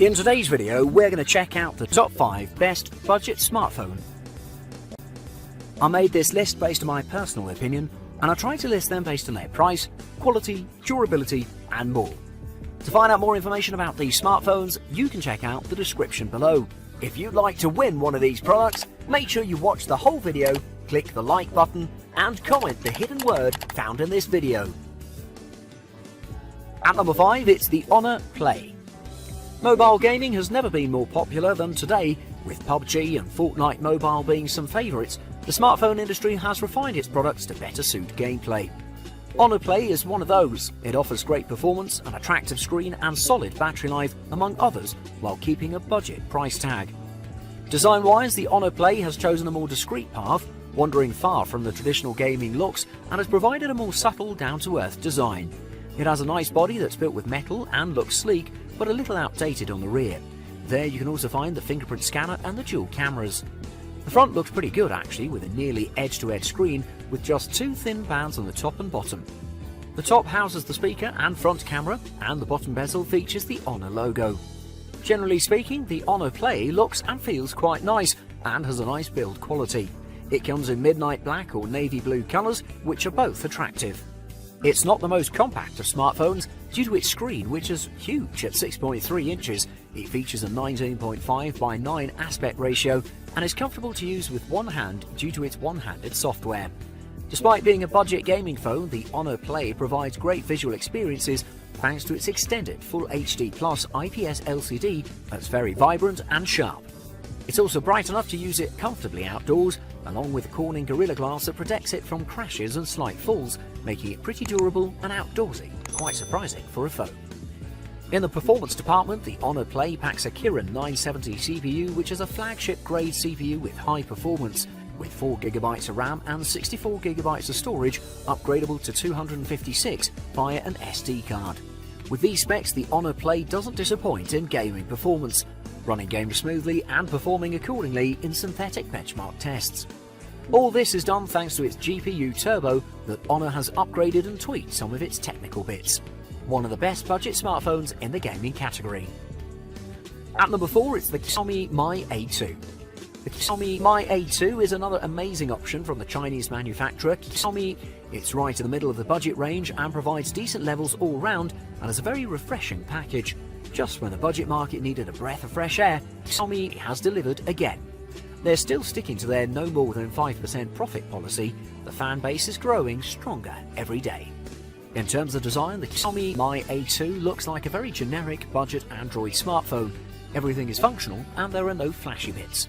In today's video, we're going to check out the top 5 best budget smartphone. I made this list based on my personal opinion, and I tried to list them based on their price, quality, durability, and more. To find out more information about these smartphones, you can check out the description below. If you'd like to win one of these products, make sure you watch the whole video, click the like button, and comment the hidden word found in this video. At number 5, it's the Honor Play. Mobile gaming has never been more popular than today, with PUBG and Fortnite Mobile being some favourites. The smartphone industry has refined its products to better suit gameplay. Honor Play is one of those. It offers great performance, an attractive screen and solid battery life, among others, while keeping a budget price tag. Design-wise, the Honor Play has chosen a more discreet path, wandering far from the traditional gaming looks, and has provided a more subtle, down-to-earth design. It has a nice body that's built with metal and looks sleek, but a little outdated on the rear. There you can also find the fingerprint scanner and the dual cameras. The front looks pretty good actually, with a nearly edge-to-edge screen with just 2 thin bands on the top and bottom. The top houses the speaker and front camera, and the bottom bezel features the Honor logo. Generally speaking, the Honor Play looks and feels quite nice and has a nice build quality. It comes in midnight black or navy blue colours, which are both attractive. It's not the most compact of smartphones due to its screen, which is huge at 6.3 inches. It features a 19.5 by 9 aspect ratio and is comfortable to use with one hand due to its one-handed software. Despite being a budget gaming phone, the Honor Play provides great visual experiences thanks to its extended Full HD Plus IPS LCD that's very vibrant and sharp. It's also bright enough to use it comfortably outdoors, along with Corning Gorilla Glass that protects it from crashes and slight falls, making it pretty durable and outdoorsy, quite surprising for a phone. In the performance department, the Honor Play packs a Kirin 970 CPU, which is a flagship grade CPU with high performance, with 4GB of RAM and 64GB of storage, upgradable to 256 via an SD card. With these specs, the Honor Play doesn't disappoint in gaming performance, running games smoothly and performing accordingly in synthetic benchmark tests. All this is done thanks to its GPU Turbo that Honor has upgraded and tweaked some of its technical bits. One of the best budget smartphones in the gaming category. At number 4, it's the Xiaomi Mi A2. The Xiaomi Mi A2 is another amazing option from the Chinese manufacturer Xiaomi. It's right in the middle of the budget range and provides decent levels all round and is a very refreshing package. Just when the budget market needed a breath of fresh air, Xiaomi has delivered again. They're still sticking to their no more than 5% profit policy. The fan base is growing stronger every day. In terms of design, the Xiaomi Mi A2 looks like a very generic budget Android smartphone. Everything is functional and there are no flashy bits.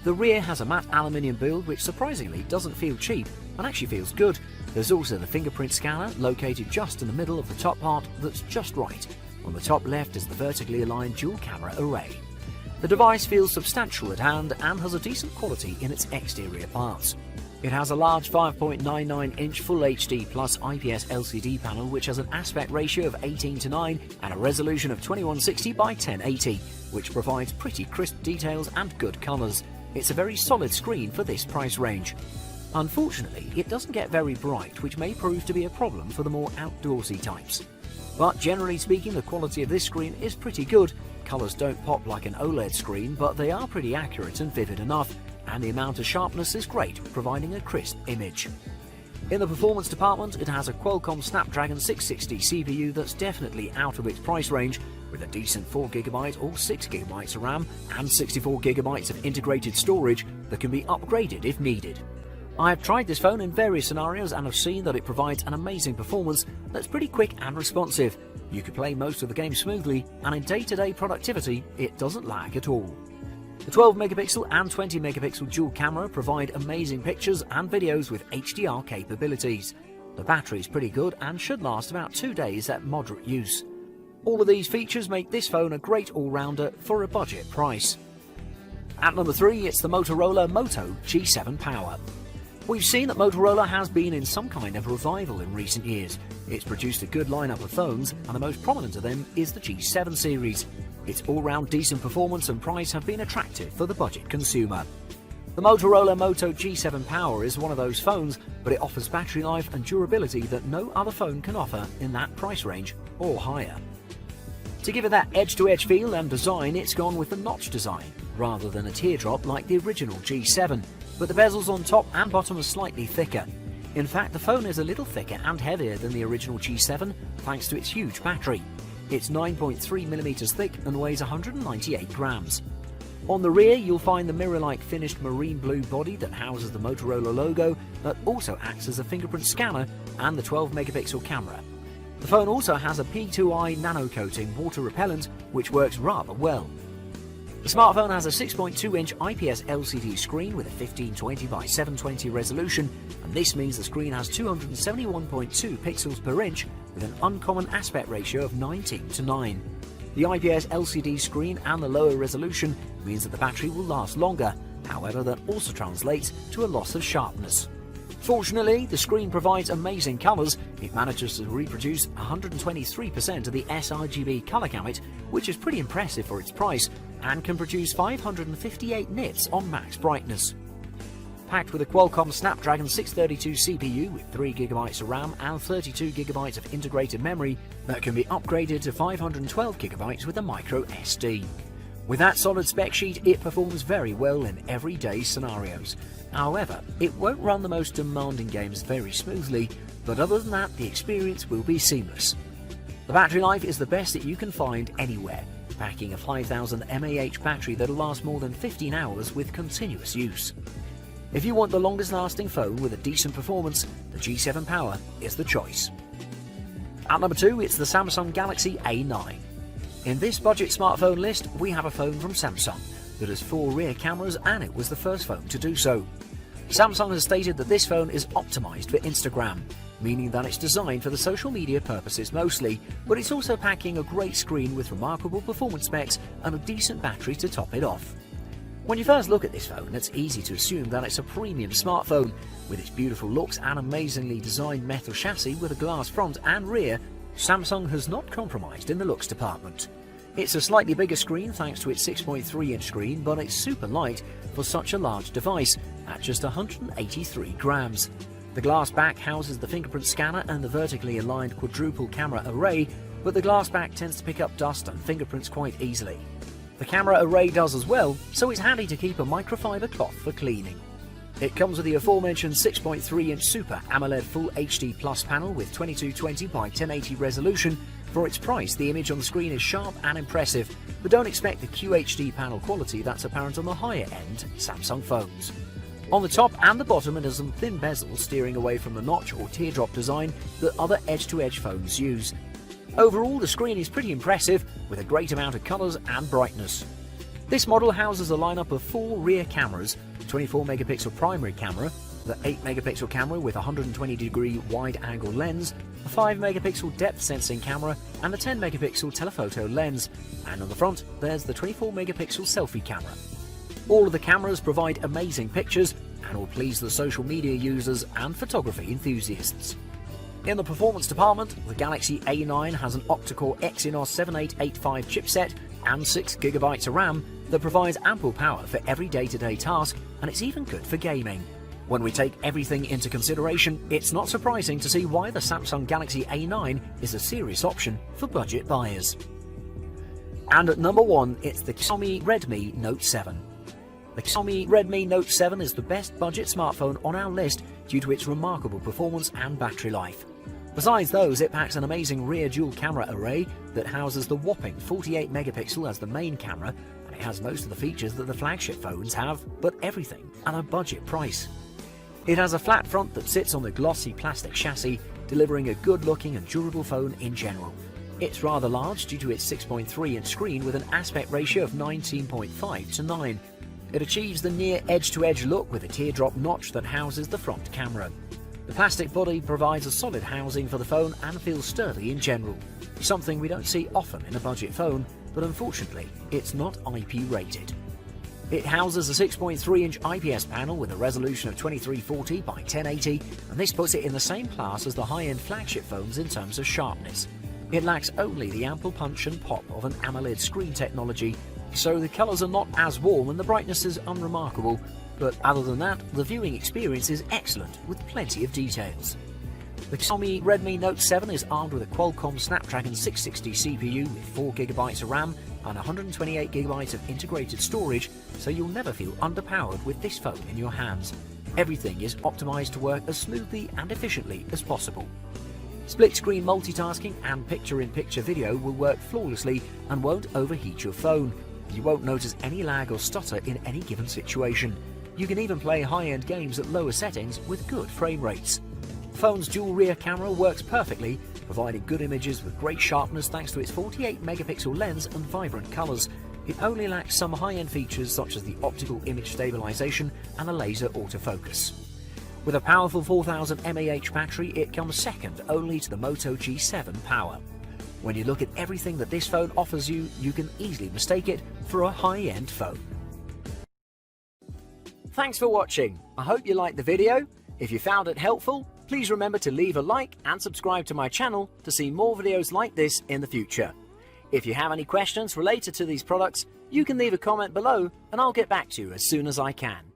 The rear has a matte aluminium build which surprisingly doesn't feel cheap and actually feels good. There's also the fingerprint scanner located just in the middle of the top part that's just right. On the top left is the vertically aligned dual camera array. The device feels substantial at hand and has a decent quality in its exterior parts. It has a large 5.99-inch Full HD Plus IPS LCD panel which has an aspect ratio of 18:9 and a resolution of 2160 by 1080, which provides pretty crisp details and good colours. It's a very solid screen for this price range. Unfortunately, it doesn't get very bright, which may prove to be a problem for the more outdoorsy types. But generally speaking, the quality of this screen is pretty good. Colours don't pop like an OLED screen, but they are pretty accurate and vivid enough, and the amount of sharpness is great, providing a crisp image. In the performance department, it has a Qualcomm Snapdragon 660 CPU that's definitely out of its price range, with a decent 4GB or 6GB of RAM and 64GB of integrated storage that can be upgraded if needed. I have tried this phone in various scenarios and have seen that it provides an amazing performance that's pretty quick and responsive. You can play most of the game smoothly, and in day-to-day productivity, it doesn't lag at all. The 12MP and 20MP dual camera provide amazing pictures and videos with HDR capabilities. The battery is pretty good and should last about 2 days at moderate use. All of these features make this phone a great all-rounder for a budget price. At number 3, it's the Motorola Moto G7 Power. We've seen that Motorola has been in some kind of revival in recent years. It's produced a good lineup of phones, and the most prominent of them is the G7 series. Its all-round decent performance and price have been attractive for the budget consumer. The Motorola Moto G7 Power is one of those phones, but it offers battery life and durability that no other phone can offer in that price range or higher. To give it that edge-to-edge feel and design, it's gone with the notch design, rather than a teardrop like the original G7, but the bezels on top and bottom are slightly thicker. In fact, the phone is a little thicker and heavier than the original G7 thanks to its huge battery. It's 9.3mm thick and weighs 198 grams. On the rear, you'll find the mirror-like finished marine blue body that houses the Motorola logo, that also acts as a fingerprint scanner, and the 12-megapixel camera. The phone also has a P2i nano coating water repellent, which works rather well. The smartphone has a 6.2-inch IPS LCD screen with a 1520 by 720 resolution, and this means the screen has 271.2 pixels per inch with an uncommon aspect ratio of 19:9. The IPS LCD screen and the lower resolution means that the battery will last longer, however that also translates to a loss of sharpness. Fortunately, the screen provides amazing colours. It manages to reproduce 123% of the sRGB colour gamut, which is pretty impressive for its price, and can produce 558 nits on max brightness. Packed with a Qualcomm Snapdragon 632 CPU with 3GB of RAM and 32GB of integrated memory that can be upgraded to 512GB with a micro SD. With that solid spec sheet, it performs very well in everyday scenarios. However, it won't run the most demanding games very smoothly, but other than that, the experience will be seamless. The battery life is the best that you can find anywhere, packing a 5000 mAh battery that'll last more than 15 hours with continuous use. If you want the longest lasting phone with a decent performance, the G7 Power is the choice. At number 2, it's the Samsung Galaxy A9. In this budget smartphone list, we have a phone from Samsung that has 4 rear cameras, and it was the first phone to do so. Samsung has stated that this phone is optimized for Instagram, meaning that it's designed for the social media purposes mostly, but it's also packing a great screen with remarkable performance specs and a decent battery to top it off. When you first look at this phone, it's easy to assume that it's a premium smartphone. With its beautiful looks and amazingly designed metal chassis with a glass front and rear, Samsung has not compromised in the looks department. It's a slightly bigger screen thanks to its 6.3-inch screen, but it's super light for such a large device at just 183 grams. The glass back houses the fingerprint scanner and the vertically aligned quadruple camera array, but the glass back tends to pick up dust and fingerprints quite easily. The camera array does as well, so it's handy to keep a microfiber cloth for cleaning. It comes with the aforementioned 6.3-inch Super AMOLED Full HD Plus panel with 2220 by 1080 resolution. For its price, the image on the screen is sharp and impressive, but don't expect the QHD panel quality that's apparent on the higher-end Samsung phones. On the top and the bottom, it has some thin bezels steering away from the notch or teardrop design that other edge-to-edge phones use. Overall, the screen is pretty impressive, with a great amount of colours and brightness. This model houses a lineup of 4 rear cameras, the 24-megapixel primary camera, the 8-megapixel camera with a 120-degree wide-angle lens, a 5-megapixel depth-sensing camera, and a 10-megapixel telephoto lens, and on the front there's the 24-megapixel selfie camera. All of the cameras provide amazing pictures and will please the social media users and photography enthusiasts. In the performance department, the Galaxy A9 has an octa-core Exynos 7885 chipset and 6GB of RAM that provides ample power for every day-to-day task, and it's even good for gaming. When we take everything into consideration, it's not surprising to see why the Samsung Galaxy A9 is a serious option for budget buyers. And at number 1, it's the Xiaomi Redmi Note 7. The Xiaomi Redmi Note 7 is the best budget smartphone on our list due to its remarkable performance and battery life. Besides those, it packs an amazing rear dual camera array that houses the whopping 48 megapixel as the main camera, and it has most of the features that the flagship phones have, but everything at a budget price. It has a flat front that sits on the glossy plastic chassis, delivering a good-looking and durable phone in general. It's rather large due to its 6.3-inch screen with an aspect ratio of 19.5:9. It achieves the near edge-to-edge look with a teardrop notch that houses the front camera. The plastic body provides a solid housing for the phone and feels sturdy in general, something we don't see often in a budget phone, but unfortunately it's not IP rated. It houses a 6.3-inch IPS panel with a resolution of 2340 by 1080, and this puts it in the same class as the high-end flagship phones in terms of sharpness. It lacks only the ample punch and pop of an AMOLED screen technology, so the colours are not as warm and the brightness is unremarkable, but other than that, the viewing experience is excellent with plenty of details. The Xiaomi Redmi Note 7 is armed with a Qualcomm Snapdragon 660 CPU with 4GB of RAM and 128GB of integrated storage, so you'll never feel underpowered with this phone in your hands. Everything is optimized to work as smoothly and efficiently as possible. Split-screen multitasking and picture-in-picture video will work flawlessly and won't overheat your phone. You won't notice any lag or stutter in any given situation. You can even play high-end games at lower settings with good frame rates. The phone's dual rear camera works perfectly, providing good images with great sharpness thanks to its 48-megapixel lens and vibrant colours. It only lacks some high-end features such as the optical image stabilization and a laser autofocus. With a powerful 4000 mAh battery, it comes second only to the Moto G7 Power. When you look at everything that this phone offers you, you can easily mistake it for a high-end phone. Thanks for watching. I hope you liked the video. If you found it helpful, please remember to leave a like and subscribe to my channel to see more videos like this in the future. If you have any questions related to these products, you can leave a comment below and I'll get back to you as soon as I can.